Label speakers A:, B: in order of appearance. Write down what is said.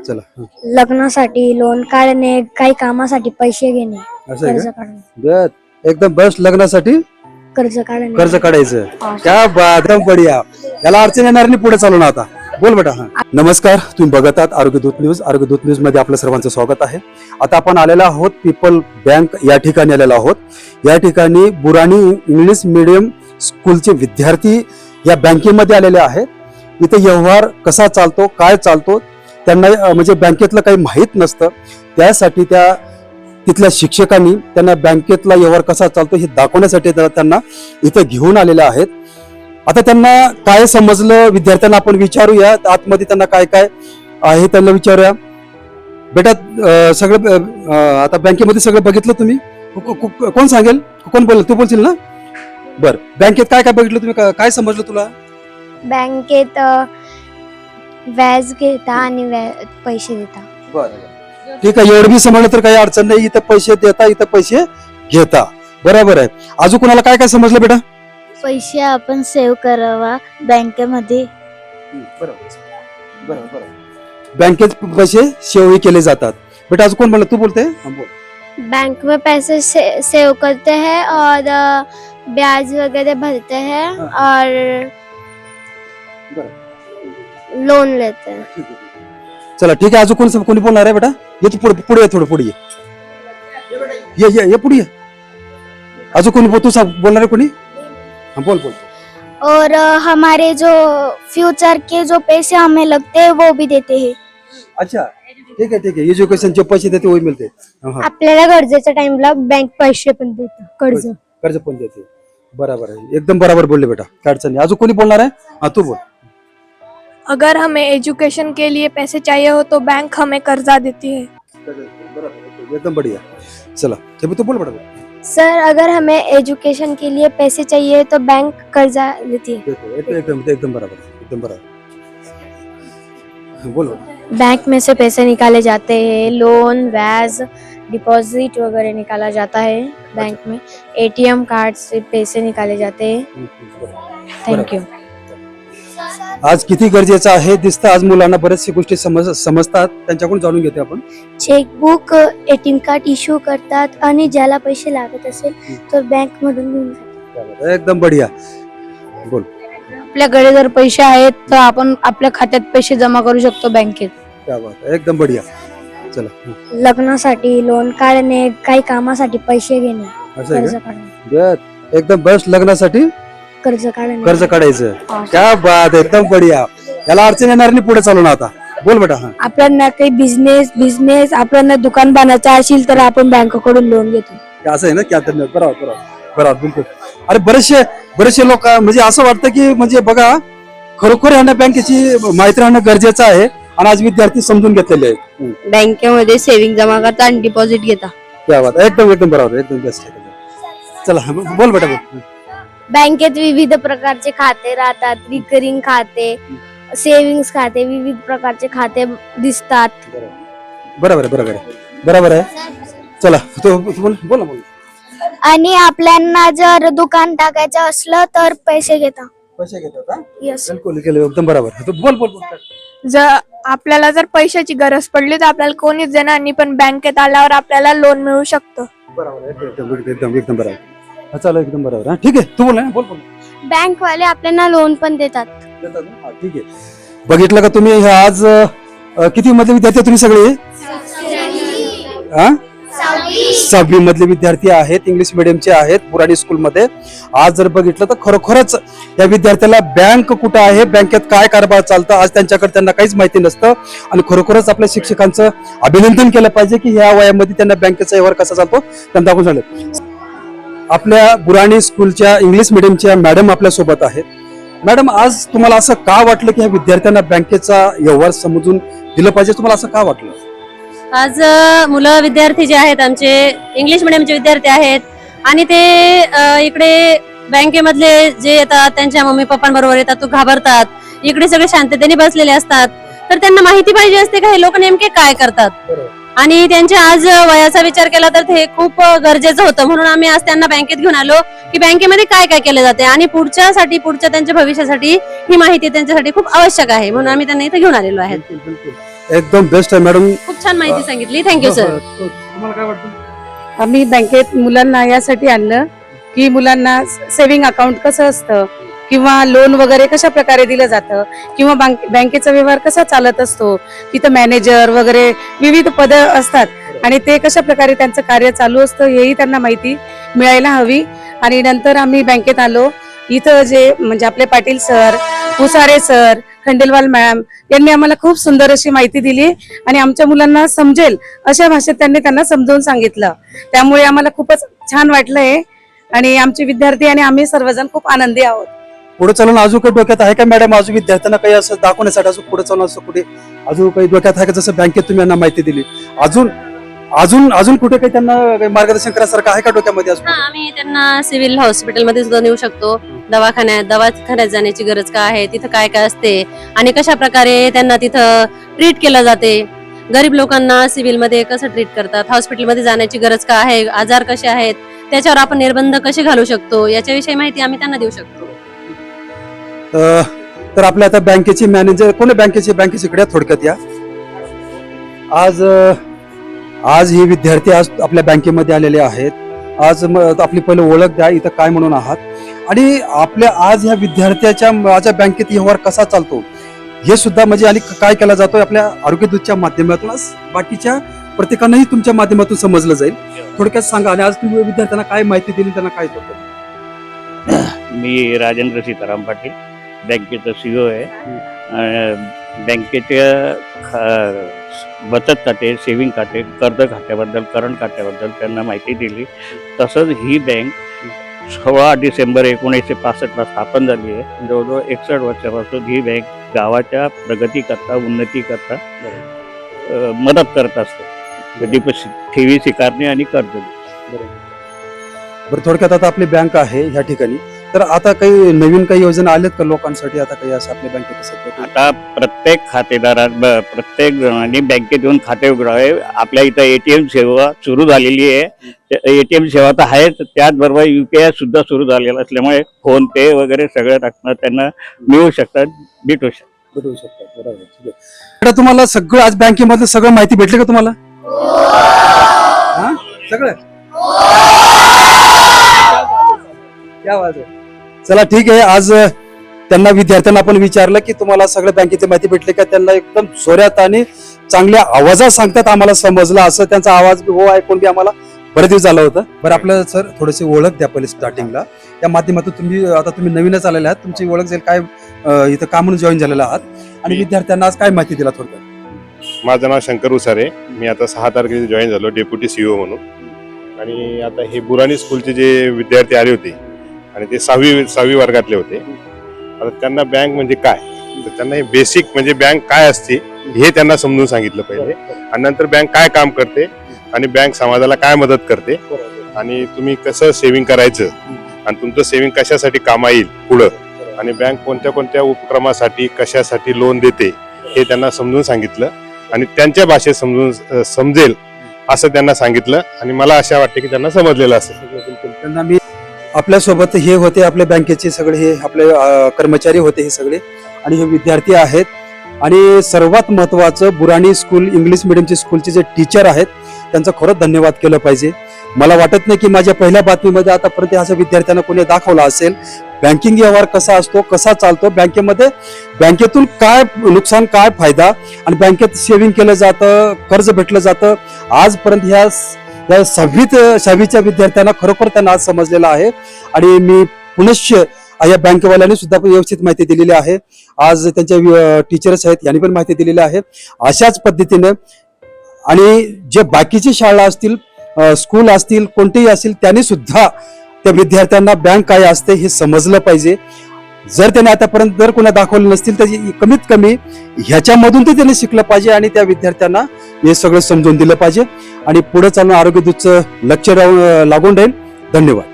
A: चला
B: लग्नासाठी लोन काढणे, काही कामासाठी पैसे घेणे,
A: असं आहे
B: कर्ज
A: का?
B: काढणे,
A: बर, एकदम बेस्ट. लग्नासाठी
B: कर्ज काढणे.
A: कर्ज काढायचं. क्या बात, एकदम बढिया. याला अडचण येणार नाही पुढे चालू ना. आता बोल बेटा. हा, नमस्कार. तुम्ही बघत आहात आरोग्यदूत न्यूज. आरोग्यदूत न्यूज मध्ये आपलं सर्वांचं स्वागत आहे. आता आपण आलेलो आहोत पीपल बँक या ठिकाणी आलेलो आहोत. या ठिकाणी बुराणी इंग्लिश मीडियम स्कूलचे विद्यार्थी या बँकेमध्ये आलेले आहेत. इथे व्यवहार कसा चालतो, काय चालतो, त्यांना म्हणजे बँकेतलं काही माहीत नसतं. त्यासाठी त्या तिथल्या शिक्षकांनी त्यांना बँकेतला व्यवहार कसा चालतो हे दाखवण्यासाठी त्यांना इथे घेऊन आलेले आहेत. आता त्यांना काय समजलं विद्यार्थ्यांना आपण विचारूया. आतमध्ये त्यांना काय काय आहे त्यांना विचारूया. बेटा, सगळं आता बँकेमध्ये सगळं बघितलं तुम्ही? कोण सांगेल? कोण बोल? तू बोलशील ना? बर, बँकेत काय काय बघितलं तुम्ही? काय समजलं तुला?
B: बँकेत व्याज घेता आणि पैसे देता.
A: बरं, ठीक आहे. एवढं मी समजलं तर काही अडचण नाही. इथं पैसे देता, इथं पैसे घेता. बरोबर आहे. अजून कोणाला काय काय समजलं बेटा?
B: पैसे आपण सेव्ह करावा बँकेमध्ये.
A: बँकेत पैसे सेव्ह केले जातात. बेटा अजून कोण म्हणलं? तू बोलते? बोल.
B: बैंक में पैसे सेव करते हैं और ब्याज वगैरह भरते हैं और लोन लेते हैं.
A: चला ठीक आहे. अजून कोणी बोलणार आहे बेटा? ये तू पुढे ये, थोडं पुढे ये पुढे ये. अजून कोणी तू बोलणार आहे कोणी? बोल बोल.
B: और हमारे जो फ्यूचर के जो पैसे हमें लगते हैं वो भी देते हैं.
A: अच्छा, ठीक आहे. एज्युकेशनचे पैसे देते वही मिळते.
B: आपल्याला गरजेच्या टाइमला बँक पैसे पण देते,
A: कर्ज पण देते. बरोबर आहे, एकदम बरोबर बोलले बेटा. काय अडचण नाही. अजून कोणी बोलणार आहे? हा, तू बोल.
C: अगर हमें एजुकेशन के लिए पैसे चाहिए हो तो बैंक हमें कर्जा देती है.
A: एकदम बढ़िया. चला तू बोल बेटा.
B: सर, अगर हमें एजुकेशन के लिए पैसे चाहिए तो बैंक कर्जा देती है.
A: एकदम बराबर. बोलो.
B: बैंक में से पैसे निकाले जाते हैं, लोन, ब्याज, डिपॉजिट वगैरह निकाला जाता है बैंक में. एटीएम कार्ड से पैसे निकाले जाते हैं. Thank you.
A: आज किती गरजेचं आहे दिसतं. आज मुलांना बऱ्याचशा गोष्टी समजतात. त्यांच्याकडून जाणून घेते आपण.
B: चेकबुक, एटीएम कार्ड इश्यू करतात आणि ज्याला पैसे लागत असेल तर बँक मधून घेऊन जातात.
A: एकदम बढिया. बोल.
D: आपल्याकडे जर पैसे आहेत तर आपण आपल्या खात्यात पैसे जमा करू शकतो बँकेत.
A: क्या बात आहे, एकदम बढिया. चला.
B: लग्नासाठी लोन काढणे, काही कामासाठी पैसे घेणे,
A: असं आहे
B: कर्ज
A: का?
B: काढणे,
A: बर, एकदम बेस्ट. लग्नासाठी
B: कर्ज काढणे.
A: कर्ज काढायचं. क्या बात, एकदम बढिया. याला अडचण येणार नाही पुढे चालू ना. आता बोल बेटा. हा,
D: आपल्याला काही बिझनेस आपल्याला दुकान बांधायचं असेल तर आपण बँकेकडून लोन घेतो.
A: असं आहे ना? क्या तर बरोबर बिलकुल. अरे बरेचसे लोक म्हणजे असं वाटतं की म्हणजे बघा, खरोखर यांना बँकेची माहिती राहणं गरजेचं आहे. आणि आज विद्यार्थी समजून घेतलेले आहेत.
D: बँकेमध्ये सेव्हिंग जमा करता आणि डिपॉझिट घेता.
A: क्या बात, एकदम बरोबर, एकदम बेस्ट. चला बोल बेटा बोल.
B: बँकेत विविध प्रकारचे खाते राहतात. रिकरिंग खाते, सेव्हिंग्स खाते, विविध प्रकारचे खाते दिसतात.
A: बरोबर आहे. चला तू बोल ना.
B: आणि आपल्याला जर दुकान टाकायचं असलं तर पैसे घेता.
A: पैसे घेतात.
B: यस.
A: बिलकुल एकदम बरोबर. तू बोल.
C: जर आपल्याला जर पैशाची गरज पडली तर आपल्याला कोणीच देणार नाही, पण बँकेत आल्यावर आपल्याला लोन मिळू शकतं.
A: बरोबर, एकदम बरोबर. चला एकदम बरोबर. हा, ठीक आहे. तू बोल ना. बोल.
B: बँक वाले आपल्याला लोन पण देतात.
A: ठीक आहे. बघितलं का तुम्ही? हे आज किती मधले विद्यार्थी तुम्ही सगळे? 6वी मधले विद्यार्थी आहेत. इंग्लिश मिडियमचे आहेत बुराणी स्कूल मध्ये. आज जर बघितलं तर खरोखरच या विद्यार्थ्याला बँक कुठं आहे, बँकेत काय कारभार चालतं, आज त्यांच्याकडे त्यांना काहीच माहिती नसतं. आणि खरोखरच आपल्या शिक्षकांचं अभिनंदन केलं पाहिजे की ह्या वयामध्ये त्यांना बँकेचा व्यवहार कसा चालतो त्यांना दाखवून झालं. आपल्या बुराणी स्कूलच्या इंग्लिश मिडियमच्या मॅडम आपल्या सोबत आहेत. मॅडम, आज तुम्हाला असं का वाटलं की ह्या विद्यार्थ्यांना बँकेचा व्यवहार समजून दिलं पाहिजे? तुम्हाला असं का वाटलं?
D: आज मुलं विद्यार्थी जे आहेत आमचे इंग्लिश मिडियमचे विद्यार्थी आहेत आणि ते इकडे बँकेमधले जे येतात त्यांच्या मम्मी पप्पांबरोबर येतात, तो घाबरतात. इकडे सगळे शांततेने बसलेले असतात. तर त्यांना माहिती पाहिजे असते का हे लोक नेमके काय करतात. आणि त्यांच्या आज वयाचा विचार केला तर ते खूप गरजेचं होतं. म्हणून आम्ही आज त्यांना बँकेत घेऊन आलो की बँकेमध्ये काय काय केलं जाते आणि पुढच्या त्यांच्या भविष्यासाठी ही माहिती त्यांच्यासाठी खूप आवश्यक आहे. म्हणून आम्ही त्यांना इथे घेऊन आलेलो आहे.
A: एकदम बेस्ट आहे मॅडम.
D: खूप छान माहिती सांगितली. Thank you sir.
A: तुम्हाला काय वाटतं?
E: आम्ही बँकेत मुलांना यासाठी आणलं की मुलांना सेव्हिंग अकाउंट कसं असतं किंवा लोन वगैरे कशा प्रकारे दिलं जातं किंवा बँकेचा व्यवहार कसा चालत असतो, तिथं मॅनेजर वगैरे विविध पद असतात आणि ते कशा प्रकारे त्यांचं कार्य चालू असतं हेही त्यांना माहिती मिळायला हवी. आणि नंतर आम्ही बँकेत आलो. इथं जे म्हणजे आपले Patil sir, Pusare sir, Khandelwal ma'am यांनी आम्हाला खूप सुंदर अशी माहिती दिली आणि आमच्या मुलांना समजेल अशा भाषेत त्यांना समजावून सांगितलं. त्यामुळे आम्हाला खूपच छान वाटलंय आणि आमचे विद्यार्थी आणि आम्ही सर्वजण खूप आनंदी आहोत.
A: पुढे चालून अजून काही डोक्यात आहे का मॅडम? अजून विद्यार्थ्यांना काही असं दाखवण्यासाठी अजून पुढे चालून असं कुठे अजून काही डोक्यात आहे का? जसं बँकेत तुम्ही यांना माहिती दिली, अजून अजून अजून कुठे काही त्यांना काही मार्गदर्शन करायसारखं आहे का डोक्यामध्ये अजून?
D: आम्ही त्यांना सिव्हिल हॉस्पिटलमध्ये सुद्धा नेऊ शकतो. दवाखान्यात जाण्याची गरज काय आहे, तिथं काय काय असते आणि कशा प्रकारे त्यांना तिथं ट्रीट केलं जाते. गरीब लोकांना सिव्हिलमध्ये कसं ट्रीट करतात, हॉस्पिटलमध्ये जाण्याची गरज काय आहे, आजार कसे आहेत, त्याच्यावर आपण निर्बंध कसे घालू शकतो याच्याविषयी माहिती आम्ही त्यांना देऊ शकतो.
A: तर आपल्या आता बँकेचे मॅनेजर कोण आहे? बँकेचे थोडक्यात या. आज हे विद्यार्थी आज आपल्या बँकेमध्ये आलेले आहेत. आज आपली पहिले ओळख द्या, इथं काय म्हणून आहात आणि आपल्या आज ह्या विद्यार्थ्याच्या माझ्या बँकेत व्यवहार कसा चालतो हे सुद्धा म्हणजे आणि काय केला जातो आपल्या आरोग्य दूतच्या माध्यमातून आज बाकीच्या प्रत्येकांनाही तुमच्या माध्यमातून समजलं जाईल. थोडक्यात सांगा आणि आज तुम्ही विद्यार्थ्यांना काय माहिती दिली, त्यांना काय होतं?
F: मी राजेंद्र सीताराम पाटील, बँकेचा CEO आहे. बँकेच्या बचत खाते, सेव्हिंग खाते, कर्ज खात्याबद्दल, करंट खात्याबद्दल त्यांना माहिती दिली. तसंच ही बँक 16 डिसेंबर 1965 स्थापन झाली आहे. जवळजवळ 61 वर्षापासून ही बँक गावाच्या प्रगतीकरता, उन्नतीकरता मदत करत असते. ठेवी स्वीकारणे आणि कर्ज.
A: बरं, थोडक्यात आता आपली बँक आहे ह्या ठिकाणी, तर आता काही नवीन काही योजना आल्यात का लोकांसाठी? आता काही असं आपल्या बँकेत सध्या
F: आता प्रत्येक प्रत्येक जणांनी बँकेत येऊन खाते उघडावे. आपल्या इथं ATM सेवा सुरू झालेली आहे. ATM सेवा तर आहेच, त्याचबरोबर UPI सुद्धा सुरू झालेला असल्यामुळे फोन पे वगैरे सगळं टाकणं त्यांना मिळू शकतात, भेटू शकतात.
A: बरोबर, ठीक आहे. आता तुम्हाला सगळं आज बँकेमधलं सगळं माहिती भेटली का तुम्हाला? सगळं क्या बात आहे. चला ठीक आहे. आज त्यांना विद्यार्थ्यांना आपण विचारलं की तुम्हाला सगळं बँकेची माहिती भेटली का? त्यांना एकदम जोरात आणि चांगल्या आवाजात सांगतात, आम्हाला समजलं असं त्यांचा आवाज ऐकून बी आम्हाला बरेच दिवस झालं होतं. बरं, आपलं सर थोडीशी ओळख द्या पहिले स्टार्टिंगला. त्या माध्यमातून तुम्ही नवीनच आलेले आहात, तुमची ओळख जाईल काय, इथं का म्हणून जॉईन झालेला आहात आणि विद्यार्थ्यांना आज काय माहिती दिला थोडक्यात?
G: माझं नाव शंकर उसारे. मी आता 6 तारखेला जॉईन झालो डेप्युटी CEO म्हणून. आणि आता हे बुराणी स्कूलचे जे विद्यार्थी आले होते आणि ते 6वी वर्गातले होते. आता त्यांना बँक म्हणजे काय, तर त्यांना हे बेसिक म्हणजे बँक काय असते हे त्यांना समजून सांगितलं पहिले. आणि नंतर बँक काय काम करते आणि बँक समाजाला काय मदत करते आणि तुम्ही कसं सेव्हिंग करायचं आणि तुमचं सेव्हिंग कशासाठी कामा येईल पुढं आणि बँक कोणत्या कोणत्या उपक्रमासाठी कशासाठी लोन देते हे त्यांना समजून सांगितलं आणि त्यांच्या भाषेत समजेल असं त्यांना सांगितलं आणि मला अशा वाटते की त्यांना समजलेलं असेल.
A: त्यांना मी आपल्यासोबत हे होते आपल्या बँकेचे सगळे हे आपले कर्मचारी होते हे सगळे आणि हे विद्यार्थी आहेत. आणि सर्वात महत्वाचं बुराणी स्कूल इंग्लिश मिडियमचे स्कूलचे जे टीचर आहेत त्यांचं खरंच धन्यवाद केलं पाहिजे. मला वाटत नाही की माझ्या पहिल्या बातमीमध्ये आतापर्यंत असं विद्यार्थ्यांना कोणी दाखवला असेल बँकिंग व्यवहार कसा असतो, कसा चालतो, बँकेतून काय नुकसान, काय फायदा आणि बँकेत सेव्हिंग केलं जातं, कर्ज भेटलं जातं. आजपर्यंत ह्या 6वीच्या विद्यार्थ्यांना खरोखर त्यांना आज समजलेलं आहे आणि मी पुनश्च या बँकेवाल्यांनी सुद्धा व्यवस्थित माहिती दिलेली आहे. आज त्यांच्या टीचर्स आहेत यांनी पण माहिती दिलेली आहे. अशाच पद्धतीने आणि जे बाकीची शाळा असतील, स्कूल असतील, कोणतेही असतील, त्यांनी सुद्धा त्या विद्यार्थ्यांना बँक काय असते हे समजलं पाहिजे. जर त्याने आतापर्यंत जर कोणा दाखवलं नसतील तर कमीत कमी ह्याच्यामधून ते त्यांनी शिकलं पाहिजे आणि त्या विद्यार्थ्यांना हे सगळं समजून दिलं पाहिजे आणि पुढे चालून आरोग्य दूतचं लक्ष लागून राहील. धन्यवाद.